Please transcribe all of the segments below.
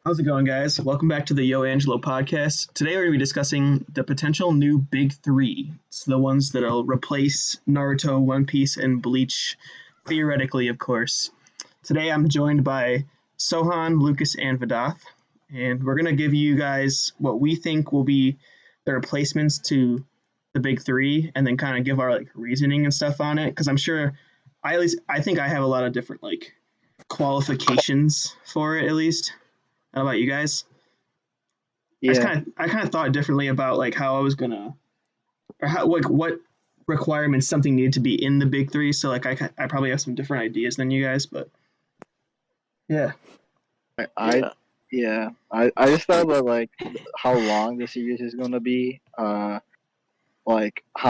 How's it going, guys? Welcome back to the Angelo podcast. Today we're going to be discussing the potential new big three. It's the ones that'll replace Naruto, One Piece, and Bleach, theoretically, of course. Today I'm joined by Sohan, Lucas, and Vidhath, and we're going to give you guys what we think will be the replacements to the big three, and then kind of give our reasoning and stuff on it. Because I'm sure, I think I have a lot of different qualifications for it at least. How about you guys? Yeah. I kind of thought differently about how I was gonna or how what requirements something needed to be in the big three. So I probably have some different ideas than you guys, but yeah, I yeah. I just thought about how long the series is gonna be, how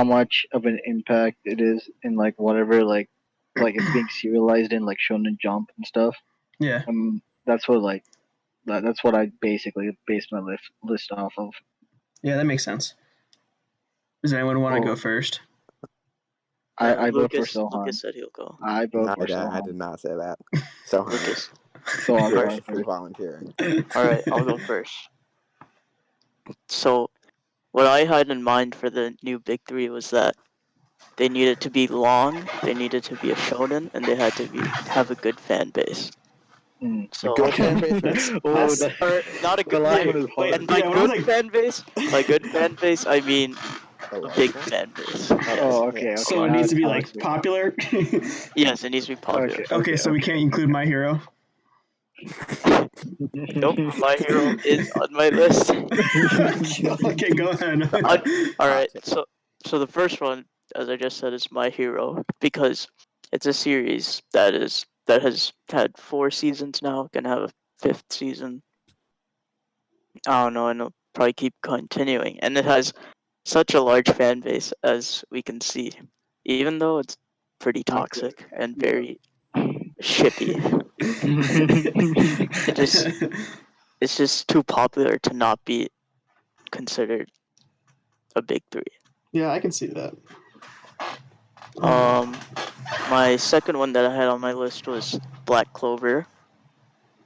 much of an impact it is in whatever it's being serialized in Shonen Jump and stuff. yeah, That's what that's what I basically based my list off of. yeah. That makes sense. Does anyone want to go Oh, first? I vote for Lucas Sohan. said he'll go. I vote No, for I Sohan. did not say that. So Lucas. Sohan's you're going actually first. volunteering. Alright, I'll go first. So, what I had in mind for the new big three was that they needed to be long, they needed to be a shonen, and they had to have a good fan base. Mm. So, Good fan base. or not a the good line wait, was hard. and by yeah, when I was by good fan base, I mean A a big large fan base. fan. Yes. Oh, okay. Yeah. so it Now needs to be I see. popular. Yes, it needs to be popular. Okay, so we can't include My Hero. Nope, My Hero is on my list. Okay, go ahead. Alright, take. so the first one, as I just said, is My Hero because it's a series that has had 4 seasons now, gonna have a 5th season. I don't know, and it'll probably keep continuing. And it has such a large fan base as we can see. Even though it's pretty toxic and very shippy. It's just too popular to not be considered a big three. Yeah, I can see that. My second one that I had on my list was Black Clover.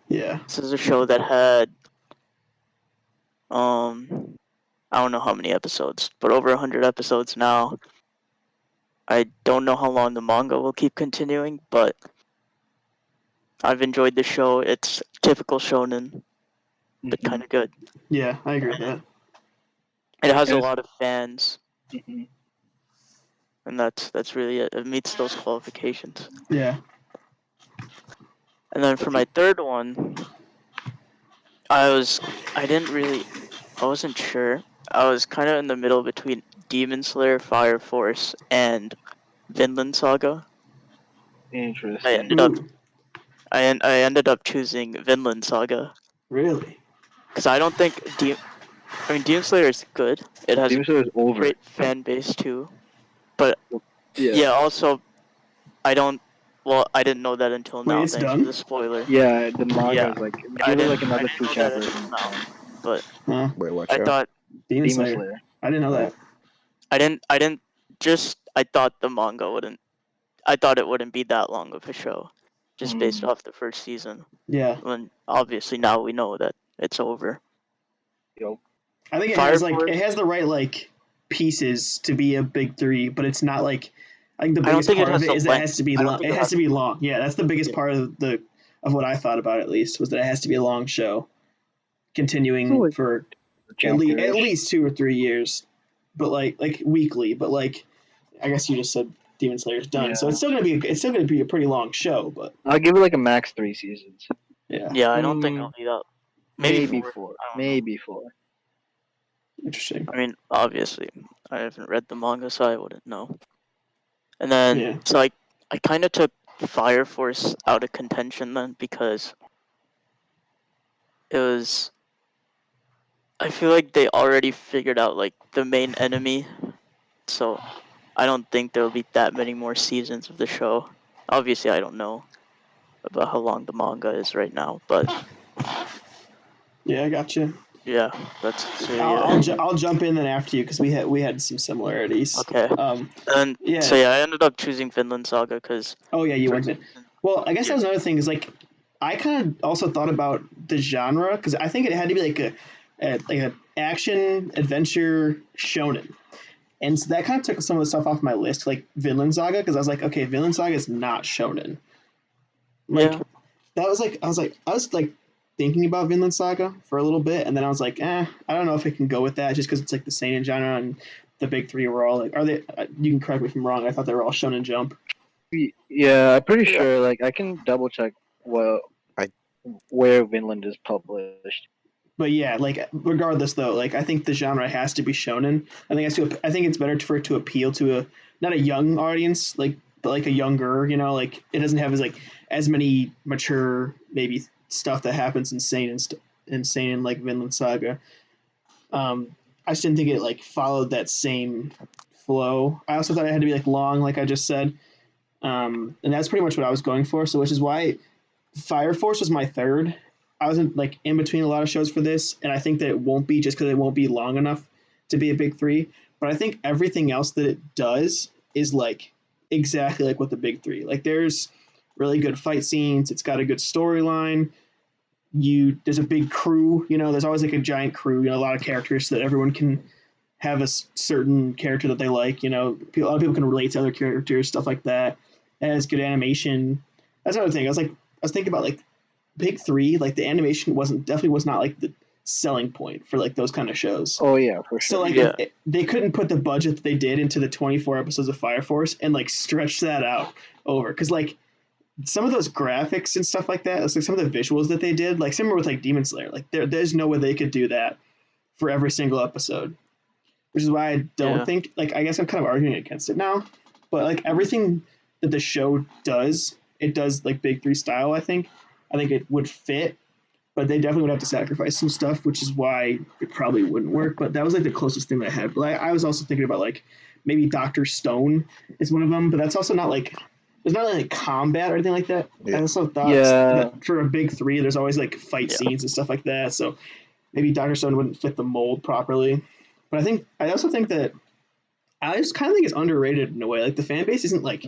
Yeah. This is a show that had I don't know how many episodes, but over 100 episodes now. I don't know how long the manga will keep continuing, but I've enjoyed the show. It's typical shonen, but kind of good. Yeah, I agree with that. It has a lot of fans, Mhm. and that's really it. It meets those qualifications. Yeah. And then for my third one, I wasn't sure. I was kind of in the middle between Demon Slayer, Fire Force, and Vinland Saga. Interesting. I ended up choosing Vinland Saga Really? because I don't think Demon Slayer is good. It has Demon Slayer is a over. great fan base too, but Yeah. also I don't. Well, I didn't know that until Wait, now. it's Thanks for done? the spoiler. Yeah, the manga Yeah, is I give it didn't another two know that chapters until and now, done. but Huh? Wait, what I show? thought Demon Demon Slayer. Slayer. I didn't know that. I didn't I thought the manga wouldn't. I thought it wouldn't be that long of a show, just based off the first season. Yeah. When obviously now we know that it's over. Yo. I think it Fire has Force. it has the right pieces to be a big three, but it's not I think the I don't biggest think it part of has it the is that it length. has to be I don't long. think It it has has. to be long. Yeah, that's the biggest Yeah. part of what I thought about at least was that it has to be a long show, continuing Like for at chapter-ish. least 2 or 3 years, but like weekly. But I guess you just said Demon Slayer's done, so Yeah. it's still gonna be a pretty long show. But I'll give it a max 3 seasons. yeah, Yeah, I don't think it'll be that. Maybe 4. I don't know. Maybe 4. interesting. I mean, obviously, I haven't read the manga, so I wouldn't know. And then, Yeah. so I kind of took Fire Force out of contention then because it was. I feel like they already figured out the main enemy, so I don't think there'll be that many more seasons of the show. Obviously, I don't know about how long the manga is right now, but Yeah, I got you. yeah, that's really it. I'll jump in then after you because we had some similarities. Okay. And Yeah. so yeah, I ended up choosing Vinland Saga because Oh yeah, you went in. Well, I guess that was another thing is I kind of also thought about the genre because I think it had to be like a action adventure shonen. And so that kind of took some of the stuff off my list, like Vinland Saga, because I was like, okay, Vinland Saga is not shonen. Like Yeah. that was like I was like thinking about Vinland Saga for a little bit, and then I was like, I don't know if it can go with that just because it's like the seinen genre and the big three were all like, are they? You can correct me if I'm wrong. I thought they were all Shonen Jump. Yeah, I'm pretty Yeah. sure. Like, I can double check what I- where Vinland is published. But yeah, like regardless though, like I think the genre has to be shonen. I think it's better for it to appeal to a not a young audience, like but like a younger, like it doesn't have as many mature maybe stuff that happens insane like Vinland Saga. I just didn't think it like followed that same flow. I also thought it had to be like long, like I just said, and that's pretty much what I was going for. So which is why Fire Force was my third. I wasn't like in between a lot of shows for this, and I think that it won't be just because it won't be long enough to be a big three. But I think everything else that it does is like exactly like what the big three. Like there's really good fight scenes. It's got a good storyline. There's a big crew. There's always like a giant crew. A lot of characters so that everyone can have a certain character that they like. A lot of people can relate to other characters, stuff like that. It has good animation. That's another thing. I was thinking about like big three. Like the animation definitely was not like the selling point for like those kind of shows. Oh yeah, for So sure. like Yeah. they couldn't put the budget that they did into the 24 episodes of Fire Force and like stretch that out over because like some of those graphics and stuff like that, it's like some of the visuals that they did, like similar with like Demon Slayer, like there's no way they could do that for every single episode, which is why I don't Yeah. think like I guess I'm kind of arguing against it now, but like everything that the show does, it does like Big Three style. I think it would fit, but they definitely would have to sacrifice some stuff, which is why it probably wouldn't work. But that was like the closest thing that I had. But I was also thinking about like maybe Doctor Stone is one of them, but that's also not like there's not like combat or anything like that. Yeah. I also thought Yeah. that for a big three, there's always like fight Yeah. scenes and stuff like that. So maybe Doctor Stone wouldn't fit the mold properly. But I also think that I just kind of think it's underrated in a way. Like the fan base isn't like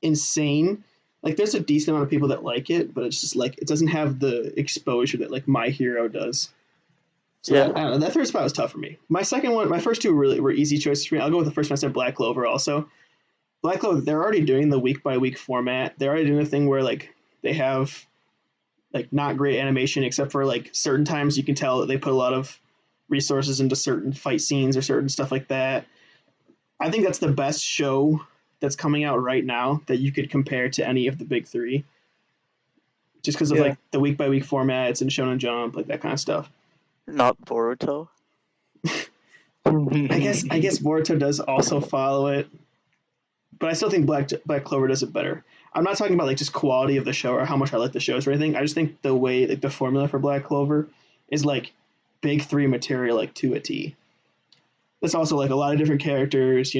insane. Like there's a decent amount of people that like it, but it's just like it doesn't have the exposure that like My Hero does. So Yeah. I don't know, that third spot was tough for me. My first two really were easy choices for me. I'll go with the first one. I said Black Clover also. Black Clover, they're already doing the week by week format. They're already doing the thing where like they have like not great animation except for like certain times you can tell that they put a lot of resources into certain fight scenes or certain stuff like that. I think that's the best show that's coming out right now that you could compare to any of the big three. Just because of Yeah. like the week by week format, it's in Shonen Jump, like that kind of stuff. Not Boruto. I guess Boruto does also follow it, but I still think Black Clover does it better. I'm not talking about like just quality of the show or how much I like the shows or anything. I just think the way like the formula for Black Clover is like big three material like to a T. There's also like a lot of different characters,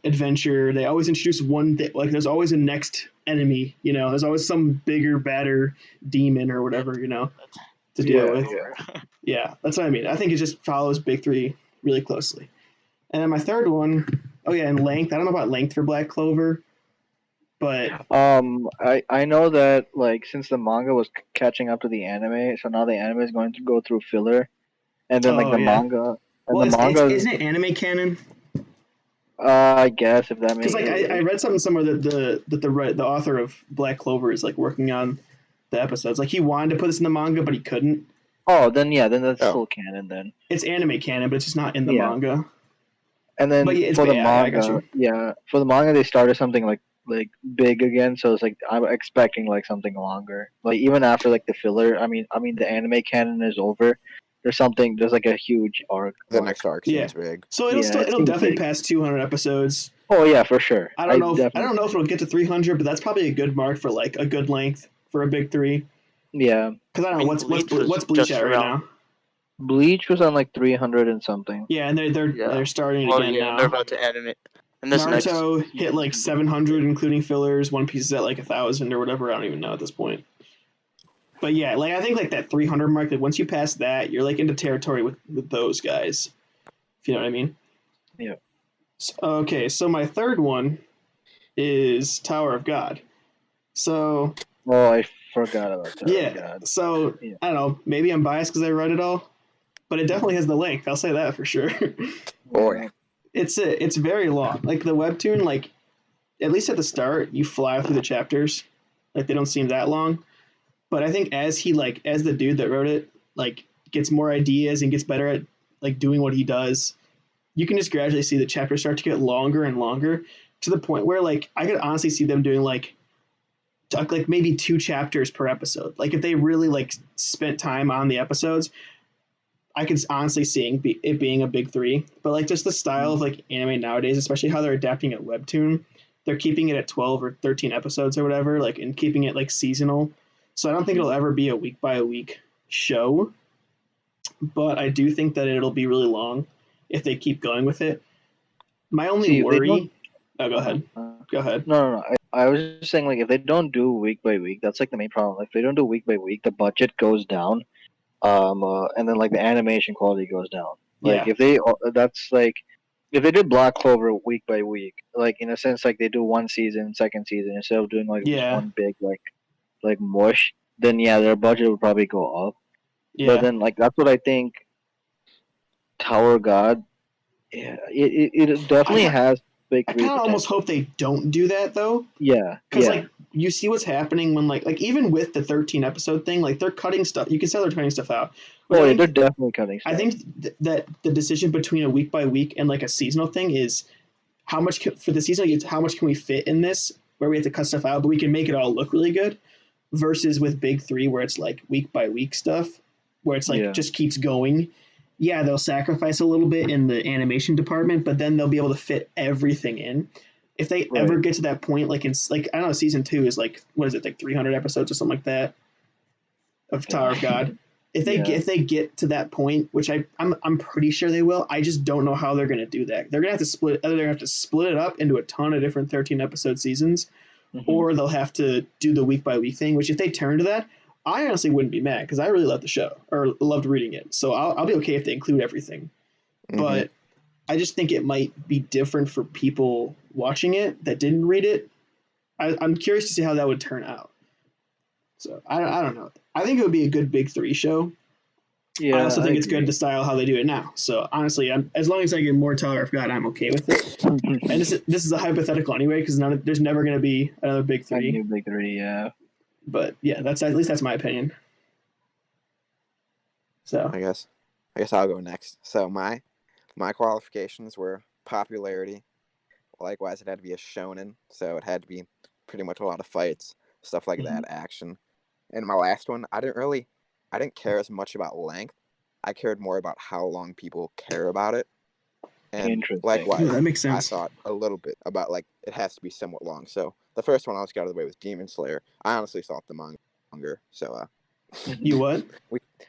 adventure. They always introduce one thing. Like there's always a next enemy, There's always some bigger, badder demon or whatever, to deal with. Yeah, that's what I mean. I think it just follows Big Three really closely. And then my third one, oh yeah, and length. I don't know about length for Black Clover, but I know that like since the manga was catching up to the anime, so now the anime is going to go through filler, and then like oh the yeah. manga and Well, the manga. isn't it anime canon? I guess if that Because makes like I read something somewhere that the author of Black Clover is like working on the episodes. Like he wanted to put this in the manga, but he couldn't. Oh, then that's Oh. still canon then. It's anime canon, but it's just not in the Yeah. manga. And then But yeah, for the I got manga, you. for the manga they started something like big again. So it's like I'm expecting like something longer. Like even after like the filler, I mean the anime canon is over. There's like a huge arc. The next arc Yeah. seems big. So Yeah, it it'll seems definitely big. pass 200 episodes. Oh yeah, for sure. I don't know if definitely. it'll get to 300, but that's probably a good mark for like a good length for a big three. Yeah, Because I don't know what's Bleach was what's Bleach just at right around. now. Bleach was on like 300 and something. Yeah, and they're starting it Oh again yeah, now. they're about to animate. And this next Naruto hit like 700, including fillers. One Piece is at like 1,000 or whatever. I don't even know at this point. But yeah, like I think like that 300 mark. Like once you pass that, you're like into territory with those guys. If you know what I mean. Yeah. Okay, so my third one is Tower of God. So Oh, I forgot about Tower of Yeah. God. So Yeah. I don't know. Maybe I'm biased because I read it all, but it definitely has the length. I'll say that for sure. Oh, Yeah. yeah. It's very long. Like the webtoon, like at least at the start, you fly through the chapters. Like they don't seem that long. But I think as the dude that wrote it like gets more ideas and gets better at like doing what he does, you can just gradually see the chapters start to get longer and longer to the point where like I could honestly see them doing like maybe 2 chapters per episode. Like if they really like spent time on the episodes, I could honestly seeing it being a big three. But like just the style of like anime nowadays, especially how they're adapting a webtoon, they're keeping it at 12 or 13 episodes or whatever, like and keeping it like seasonal. So I don't think it'll ever be a week by a week show, but I do think that it'll be really long if they keep going with it. My only See, if they worry. don't. Oh, go ahead. Go ahead. No. I was just saying, like, if they don't do week by week, that's like the main problem. Like, if they don't do week by week, the budget goes down. And then like the animation quality goes down. Like, Yeah. that's like, if they did Black Clover week by week, like in a sense, like they do one season, second season, instead of doing like just Yeah. one big like mush, then yeah, their budget would probably go up. But Yeah. then like that's what I think. Tower of God, yeah, it definitely I has big I three kind of almost potential. hope they don't do that though, Yeah, because yeah. like you see what's happening when like even with the 13 episode thing, like they're cutting stuff. You can tell they're cutting stuff out. Which Oh yeah, they're definitely cutting I stuff. think that the decision between a week by week and like a seasonal thing is how much for the season. It's how much can we fit in this where we have to cut stuff out, but we can make it all look really good. Versus with big three where it's like week by week stuff, where it's like Yeah. just keeps going. Yeah, they'll sacrifice a little bit in the animation department, but then they'll be able to fit everything in. If they ever Right. get to that point, like in like I don't know, season 2 is like what is it, like 300 episodes or something like that of Tower of God. Yeah. If they get to that point, which I'm pretty sure they will, I just don't know how they're gonna do that. They're gonna have to split. Either they're gonna have to split it up into a ton of different 13 episode seasons, or they'll have to do the week by week thing. Which if they turn to that, I honestly wouldn't be mad because I really loved the show or loved reading it. So I'll be okay if they include everything. But I just think it might be different for people watching it that didn't read it. I'm curious to see how that would turn out. So I don't know. I think it would be a good big three show. Yeah, I also think it's agree. good to style how they do it now. So honestly, as long as I get more Tower of God, I'm okay with it. And this is a hypothetical anyway because there's never going to be another big A three. new big three, yeah. But yeah, that's at least that's my opinion. So I guess I'll go next. So my qualifications were popularity. Likewise, it had to be a shonen, so it had to be pretty much a lot of fights, stuff like that, action. And my last one, I didn't care as much about length. I cared more about how long people care about it. And Interesting. likewise, that makes I sense. thought a little bit about like it has to be somewhat long. So the first one I was got out of the way was Demon Slayer. I honestly thought the manga was longer. So You what?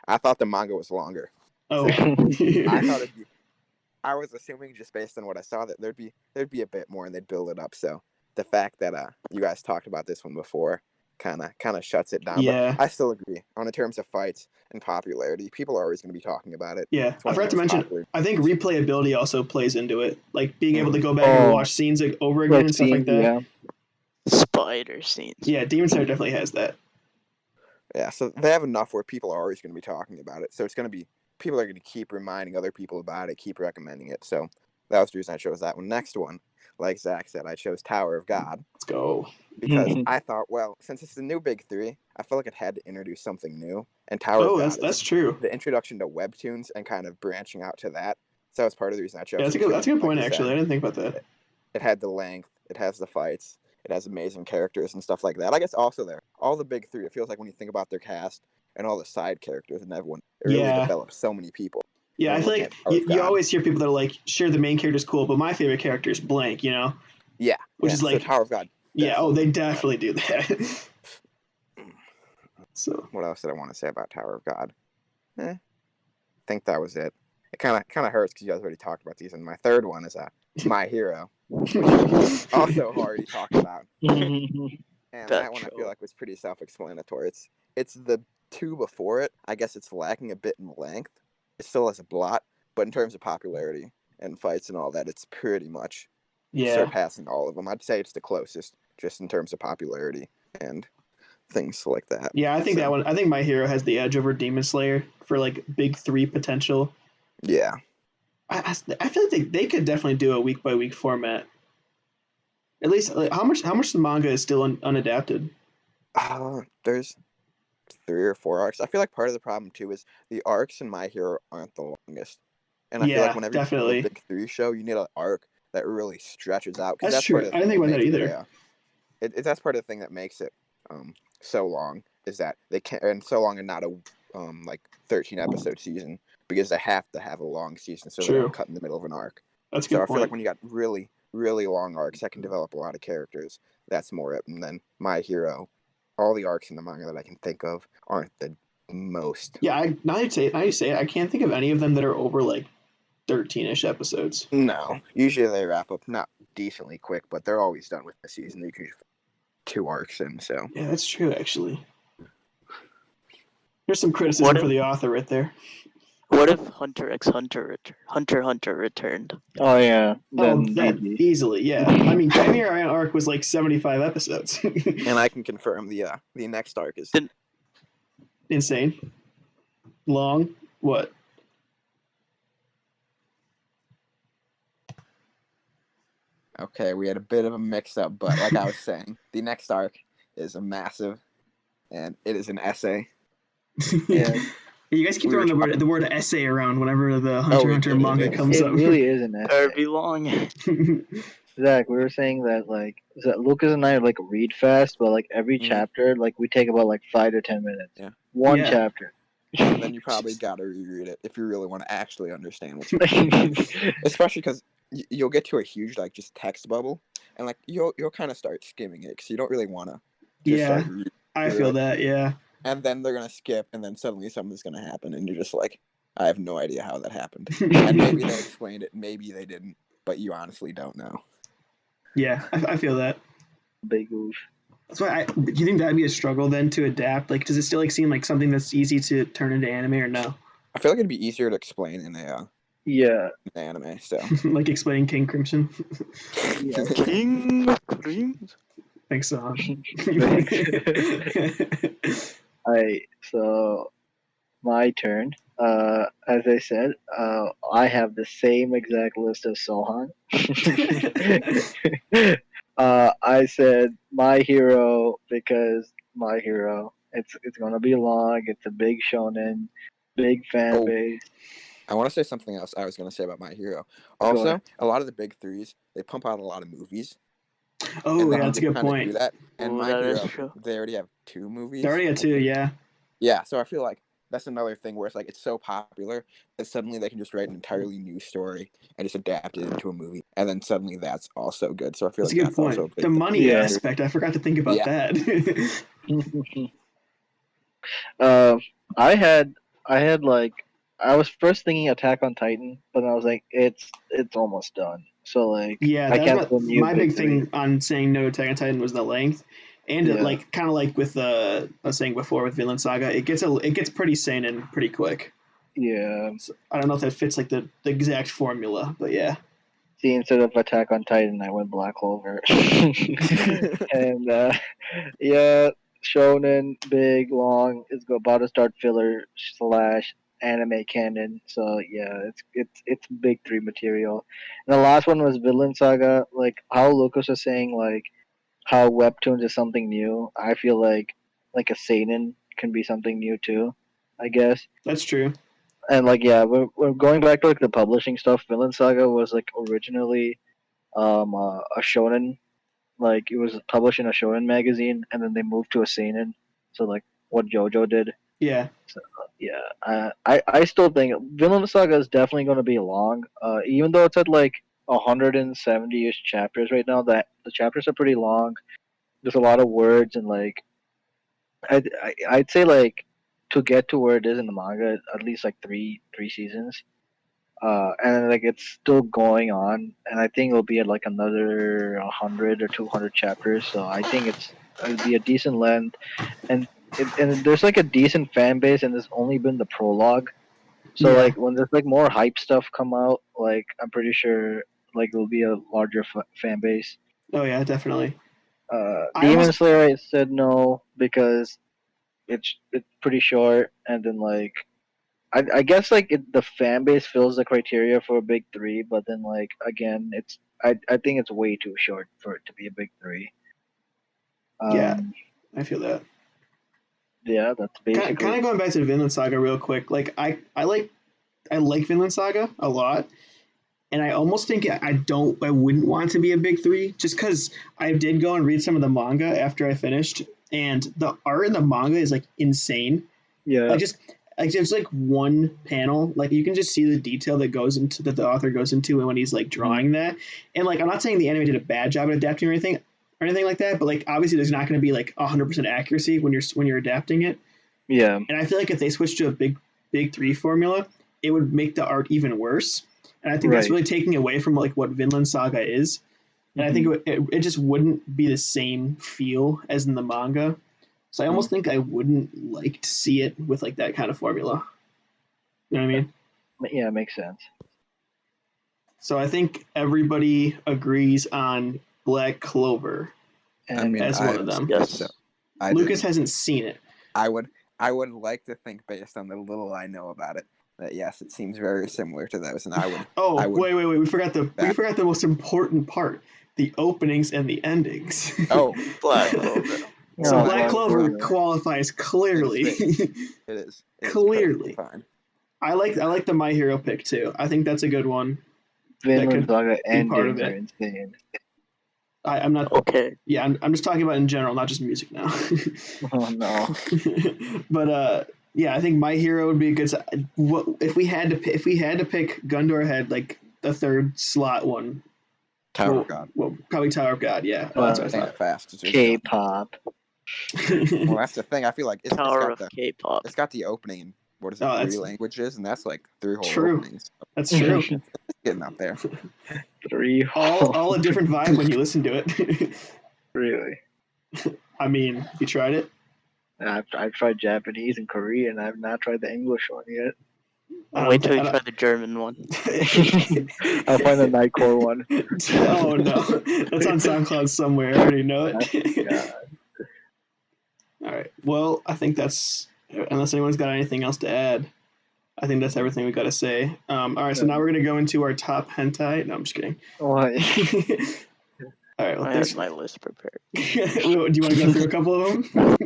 I thought the manga was longer. Oh, So I thought it'd be. I was assuming just based on what I saw that there'd be a bit more and they'd build it up. So the fact that you guys talked about this one before kind of shuts it down. yeah, But I still agree on the terms of fights and popularity. People are always going to be talking about it. yeah. It's I one of forgot the to most mention. popular. I think replayability also plays into it, like being able to go back and Oh, watch scenes like, over again like and stuff like scenes, that. yeah. Spider scenes. Yeah, Demon Slayer definitely has that. Yeah, so they have enough where people are always going to be talking about it. So it's going to be people are going to keep reminding other people about it, keep recommending it. So that was the reason I chose that one. Next one, like Zach said, I chose Tower of God Let's go. because I thought, well, since it's the new big three, I felt like it had to introduce something new. And Tower of Oh, God that's is true. the introduction to webtoons and kind of branching out to that. So that was part of the reason I chose Yeah, it too. that's a good Like point you actually. said, I didn't think about that. it had the length, it has the fights, it has amazing characters and stuff like that. I guess also there, all the big three, it feels like when you think about their cast and all the side characters and everyone, it really Yeah. develops so many people. Yeah, And I I'm feel looking like at Tower of you God. always hear people that are like, sure, the main character's cool, but my favorite character is blank, you know? Yeah. Which yeah. is So like, Tower of God. yeah, oh, they definitely definitely do that. So, What else did I want to say about Tower of God? I think that was it. It kind of hurts because you guys already talked about these. And my third one is My Hero, which you also already talked about. And that one I feel like was pretty self-explanatory. It's the two before it. I guess it's lacking a bit in length. It still has a blot, but in terms of popularity and fights and all that, it's pretty much yeah. surpassing all of them. I'd say it's the closest, just in terms of popularity and things like that. Yeah, I think So, that one. I think My Hero has the edge over Demon Slayer for like big three potential. Yeah. I feel like they could definitely do a week by week format. At least like, how much the manga is still unadapted. There's 3 or 4 arcs. I feel like part of the problem too is the arcs in My Hero aren't the longest, and I feel like Yeah, whenever you do a definitely. big three show, you need an arc that really stretches out because That's that's part true. of the I didn't thing think that about that makes it either. that's part of the thing that makes it so long is that they can't and so long and not a like 13 episode season because they have to have a long season so they True. don't cut in the middle of an arc. That's a So good I feel like point. when you got really really long arcs that can develop a lot of characters, that's more it. And then My Hero, all the arcs in the manga that I can think of aren't the most. Yeah, now you say it, I can't think of any of them that are over like 13-ish episodes. No, usually they wrap up not decently quick, but they're always done with the season. You can 2 arcs in, so Yeah, that's true actually. There's some What criticism for if the author right there. what if Hunter x Hunter returned? Oh yeah, Oh, then that GG. easily, yeah. I mean, Chimera arc was like 75 episodes. and I can confirm the next arc is Then Insane. Long. What? okay. We had a bit of a mix up, but like I was saying, the next arc is a massive, and it is an essay. Yeah, You guys keep We were throwing the word essay around whenever the Hunter we x Hunter did. manga It comes it up. really is an better essay. be long. Zach, we were saying that Lucas and I like read fast, but like every Mhm. chapter, like we take about like 5 to 10 minutes. Yeah. One Yeah. chapter. and then you probably gotta reread it if you really want to actually understand what's going on. Especially because you'll get to a huge like just text bubble, and like you'll kind of start skimming it because you don't really want to just Yeah, start reading I through feel it. that. Yeah. And then they're gonna skip, and then suddenly something's gonna happen, and you're just like, I have no idea how that happened. And maybe they explained it, maybe they didn't, but you honestly don't know. Yeah, I feel that. Big oof. That's why. Do you think that'd be a struggle then to adapt? Like, does it still like seem like something that's easy to turn into anime or no? I feel like it'd be easier to explain in a Yeah. anime. So Like explaining King Crimson. Yeah. King of Dreams. Thanks, Sohan. Alright, so my turn. As I said, I have the same exact list as Sohan. I said My Hero because My Hero. It's gonna be long. It's a big shonen, big fan Oh, base. I want to say something else I was going to say about My Hero. Go Also, ahead. a lot of the big threes, they pump out a lot of movies, Oh and they yeah, can that's a just good kind of do point. that. And Oh, My that is Hero, true. they already have 2 They movies. already got I two. think. Yeah. Yeah, so I feel like that's another thing where it's like it's so popular that suddenly they can just write an entirely new story and just adapt it into a movie, and then suddenly that's also good. So I feel That's a like good that's also a point. The big thing. money Yeah. aspect, I forgot to think about Yeah. that. I had like I was first thinking Attack on Titan, but I was like, it's almost done. So like Yeah, I that can't was put new my big big three. thing on saying no to Attack on Titan was the length, and it Yeah. like kind of like with I was saying before with Vinland Saga, it gets pretty seinen pretty quick. Yeah. So I don't know if that fits like the exact formula, but yeah. See, instead of Attack on Titan, I went Black Clover. And yeah, shonen, big, long, is about to start filler slash anime canon. So yeah, it's big three material. And the last one was Villain Saga. Like how Lucas was saying, like how webtoons is something new. I feel like a seinen can be something new too. I guess. That's true. And like yeah, we're going back to like the publishing stuff. Villain Saga was like originally a shonen, like it was published in a shonen magazine, and then they moved to a seinen. So like what JoJo did. Yeah. So yeah, I still think Vinland Saga is definitely going to be long. Even though it's at like 170ish chapters right now, that the chapters are pretty long. There's a lot of words and like I'd say like to get to where it is in the manga, at least like three seasons. And like it's still going on, and I think it'll be at like another 100 or 200 chapters. So I think it'll be a decent length, and there's like a decent fan base, and there's only been the prologue. So Yeah. like when there's like more hype stuff come out, like I'm pretty sure like it'll be a larger fan base. Oh yeah, definitely. Demon Slayer I said no because it's pretty short, and then like I guess like the fan base fills the criteria for a big three, but then like again, I think it's way too short for it to be a big three. Yeah, I feel that. Yeah, that's basically. Kind of going back to Vinland Saga real quick. Like I like Vinland Saga a lot, and I almost think I wouldn't want it to be a big three, just because I did go and read some of the manga after I finished, and the art in the manga is like insane. Yeah. Like there's like one panel, like you can just see the detail that the author goes into when he's like drawing that. And like I'm not saying the anime did a bad job at adapting or anything like that, but like obviously there's not going to be like 100% accuracy when you're adapting it. Yeah. And I feel like if they switched to a big three formula, it would make the art even worse. And I think that's really taking away from like what Vinland Saga is. And I think it just wouldn't be the same feel as in the manga. So I almost think I wouldn't like to see it with like that kind of formula. You know what I mean? Yeah, it makes sense. So I think everybody agrees on Black Clover as one of them. Yes. So Lucas hasn't seen it. I would like to think, based on the little I know about it, that yes, it seems very similar to those, and I would. Wait! We forgot the most important part: the openings and the endings. Oh, Black Clover. So Black Clover qualifies clearly. It is. Clearly fine. I like the My Hero pick too. I think that's a good one. Vinland Saga endings are insane. I'm not okay. Yeah, I'm just talking about in general, not just music now. Oh no. But yeah, I think My Hero would be a good. What if we had to pick gun to our head, like the third slot one? Tower of God. Well, probably Tower of God. Yeah, that's what I thought. Fast. K-pop. Well, that's the thing. I feel like Tower of K-pop. It's got the opening in what is it? 3 languages, and that's like 3 whole openings. That's true. Getting up there. 3 all a different vibe when you listen to it. Really? I mean, you tried it? I've tried Japanese and Korean. I've not tried the English one yet. Wait till you try the German one. I'll find the Nightcore one. Oh no, that's on SoundCloud somewhere. I already know it. All right. Well, I think that's, unless anyone's got anything else to add, I think that's everything we got to say. All right. So now we're gonna go into our top hentai. No, I'm just kidding. What? All right. Well, I had my list prepared. Do you want to go through a couple of them?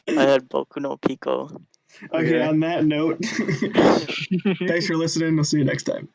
I had Boku no Pico. Okay. On that note, thanks for listening. We'll see you next time.